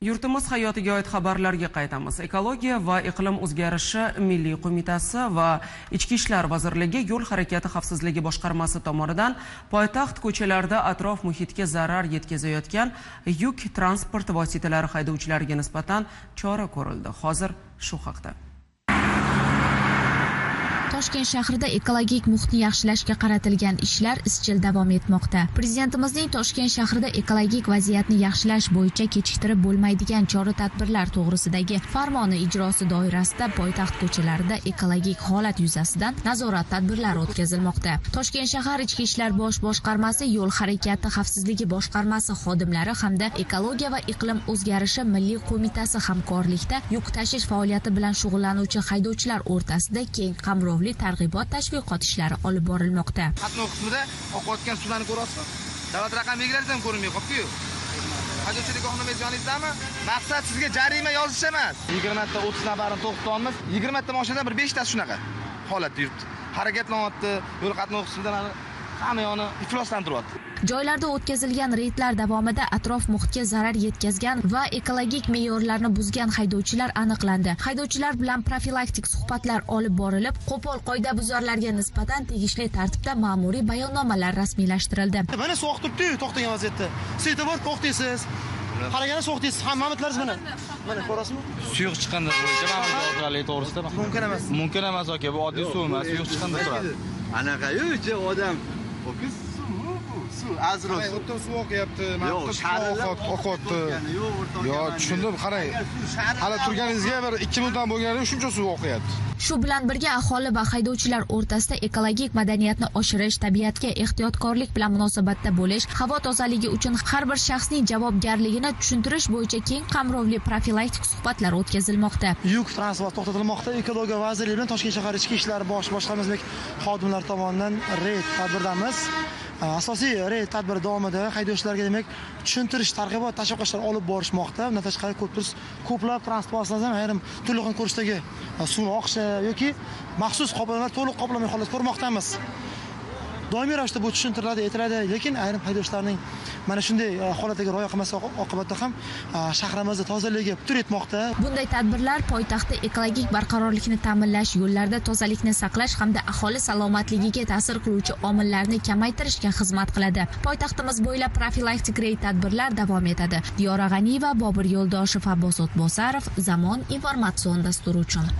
Yurtimiz hayotiga oid xabarlarga qaytamiz. Ekologiya va iqlim o'zgarishi Milliy qo'mitasi va Ichki ishlar vazirligi yo'l harakati xavfsizligi boshqarmasi tomonidan poytaxt ko'chalarida atrof muhitga zarar yetkazayotgan yuk transport vositalari haydovchilariga nisbatan chora ko'rildi. Hozir shu haqda. Toshkent shahrida ekologik muhitni yaxshilashga qaratilgan ishlar izchil davom etmoqda. Prezidentimizning Toshkent shahrida ekologik vaziyatni yaxshilash bo'yicha kechiktirib bo'lmaydigan chora-tadbirlar to'g'risidagi farmoni ijrosi doirasida poytaxt ko'chalarida ekologik holat yuzasidan nazorat tadbirlari o'tkazilmoqda. Toshkent shahar Ichki ishlar bosh boshqarmasi, yo'l harakati xavfsizligi boshqarmasi xodimlari hamda ekologiya va iqlim o'zgarishi Milliy qo'mitasi hamkorlikda yuk tashish faoliyati bilan shug'ullanuvchi haydovchilar o'rtasida keng qamrovli targ'ibot tashviqot ishlari olib borilmoqda. Qatnov qismida oqayotgan suvlarni ko'rasizmi? Davlat raqam belgilari ham ko'rinmay qolibdi-ku. Haydovchilik guvohnomangiz yoningizdami? Maqsad sizga jarima yozish emas. 20 ta 30 nafarni to'xtatamiz. 20 ta mashinadan bir 5 tasi shunaqa holatda yuribdi. Harakatlanyapti, yo'l qatnov qismidan hamma yoni ifloslantiryapti. Joylarda o'tkazilgan reydlar davomida atrof muhitga zarar yetkazgan va ekologik me'yorlarni buzgan haydovchilar aniqlandi. Haydovchilar bilan profilaktik suhbatlar olib borilib, qo'pol qoidabuzarlarga nisbatan tegishli tartibda ma'muriy bayonnomalar rasmiylashtirildi. Mana sovuq turibdi-yu, to'xtagan vaziyatda. Svetofor to'xtaysiz. Qaraganda sovuq deysiz. Hammamitlarimiz mana ko'rasizmi? Suyuq chiqqanda bo'yicha ma'muriy javobgarlik to'g'risida mumkin emas. Mumkin emas aka, bu oddiy suv emas, suyuq chiqqanda turadi. Anaqa-yu, odam ho'kiz suv azroq suv oqyapti, oqyapti. Yo, tushundim, qarang. Hali turganingizga bir 2 minutdan bo'lgani shuncha suv oqyapti. Shu bilan birga aholi va haydovchilar o'rtasida ekologik madaniyatni oshirish, tabiatga ehtiyotkorlik bilan munosabatda bo'lish, havo tozaligi uchun har bir shaxsning javobgarligini tushuntirish bo'yicha keng qamrovli profilaktik suhbatlar o'tkazilmoqda. Yuk transport to'xtatilmoqda. Ekologiya vazirligi bilan Toshkent shahar Ichki ishlar bosh boshqarmasi xodimlari tomonidan reyd tadbirdamiz. Asosiy reyd tadbir davomida haydovchilarga demak tushuntirish, targ'ibot, tashviqotlar olib borishmoqda. Bundan tashqari ko'plab transport vositalarida ayrim turli xil ko'rishdagi suvni oqishi yoki maxsus qoplamalar to'liq qoplamay holat ko'rmoqdamiz. Doimiy ravishda bu tushuntiriladi, aytiladi, lekin ayrim haydovchilarning mana shunday holatga rioya qilmasi oqibatida ham shahrimizni tozaligi putur etmoqda. Bunday tadbirlar poytaxtda ekologik barqarorlikni ta'minlash, yo'llarda tozalikni saqlash hamda aholi salomatligiga ta'sir qiluvchi omillarni kamaytirishga xizmat qiladi. Poytaxtimiz bo'ylab profilaktik reyd tadbirlar davom etadi. Diyora G'aniyeva, Bobur Yo'ldoshev, Abbos O'tbosarov, Zamon informatsion dasturi uchun.